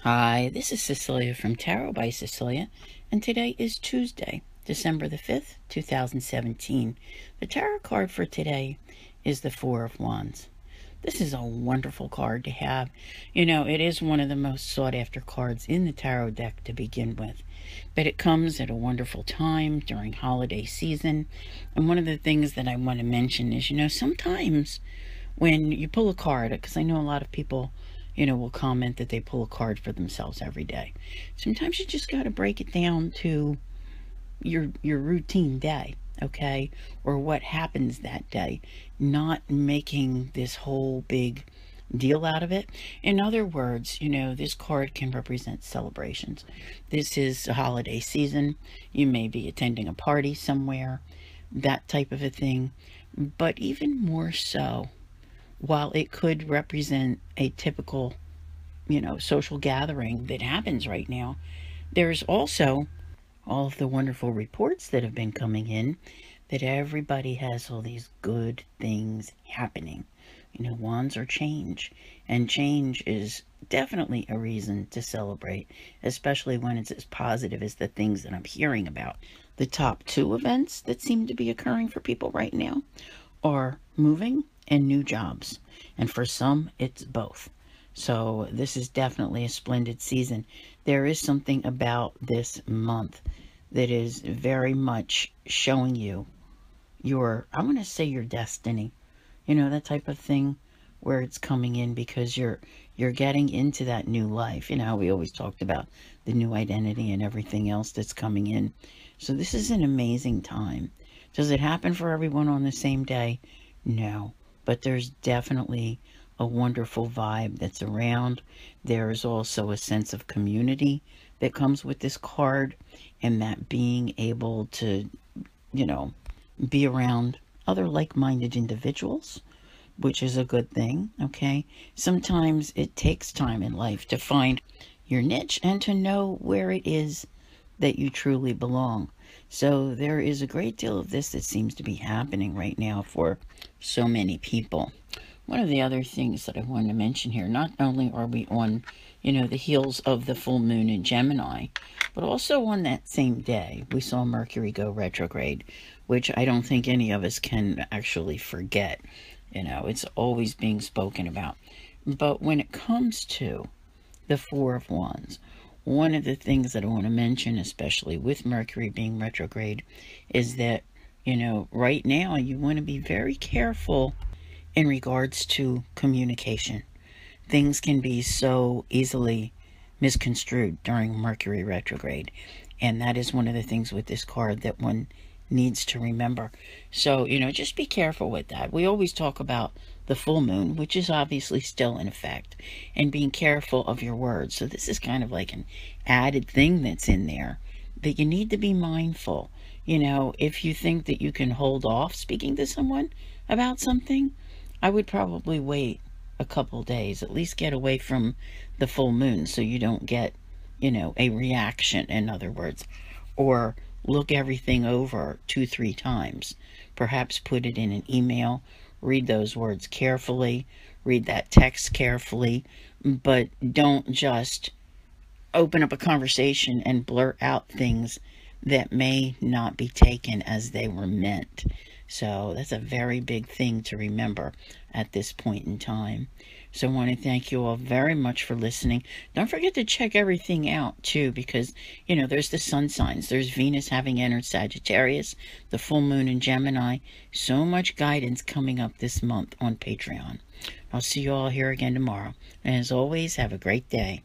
Hi, this is Cecilia from Tarot by Cecilia, and today is Tuesday, December the 5th, 2017. The tarot card for today is the Four of Wands. This is a wonderful card to have. It is one of the most sought-after cards in the tarot deck to begin with, but it comes at a wonderful time during holiday season. And one of the things that I want to mention is, sometimes when you pull a card, because I know a lot of people will comment that they pull a card for themselves every day. Sometimes you just got to break it down to your routine day, okay? Or what happens that day, not making this whole big deal out of it. In other words, this card can represent celebrations. This is a holiday season. You may be attending a party somewhere, that type of a thing. But even more so, while it could represent a typical, social gathering that happens right now, there's also all of the wonderful reports that have been coming in that everybody has all these good things happening. Wands are change, and change is definitely a reason to celebrate, especially when it's as positive as the things that I'm hearing about. The top two events that seem to be occurring for people right now are moving and new jobs, and for some it's both. So this is definitely a splendid season. There is something about this month that is very much showing you I want to say your destiny, that type of thing, where it's coming in because you're getting into that new life. We always talked about the new identity and everything else that's coming in. So this is an amazing time. Does it happen for everyone on the same day? No, but there's definitely a wonderful vibe that's around. There is also a sense of community that comes with this card, and that being able to, be around other like-minded individuals, which is a good thing, okay? Sometimes it takes time in life to find your niche and to know where it is that you truly belong. So there is a great deal of this that seems to be happening right now for so many people. One of the other things that I wanted to mention here, not only are we on, the heels of the full moon in Gemini, but also on that same day, we saw Mercury go retrograde, which I don't think any of us can actually forget. It's always being spoken about. But when it comes to the Four of Wands, one of the things that I want to mention, especially with Mercury being retrograde, is that, right now you want to be very careful in regards to communication. Things can be so easily misconstrued during Mercury retrograde, and that is one of the things with this card that one needs to remember. So, just be careful with that. We always talk about the full moon, which is obviously still in effect, and being careful of your words. So this is kind of like an added thing that's in there that you need to be mindful. If you think that you can hold off speaking to someone about something, I would probably wait a couple days, at least get away from the full moon so you don't get, a reaction, in other words, or look everything over 2-3 times. Perhaps put it in an email, read those words carefully, read that text carefully, but don't just open up a conversation and blurt out things that may not be taken as they were meant. So that's a very big thing to remember at this point in time. So I want to thank you all very much for listening. Don't forget to check everything out too, because, there's the sun signs. There's Venus having entered Sagittarius, the full moon in Gemini. So much guidance coming up this month on Patreon. I'll see you all here again tomorrow. And as always, have a great day.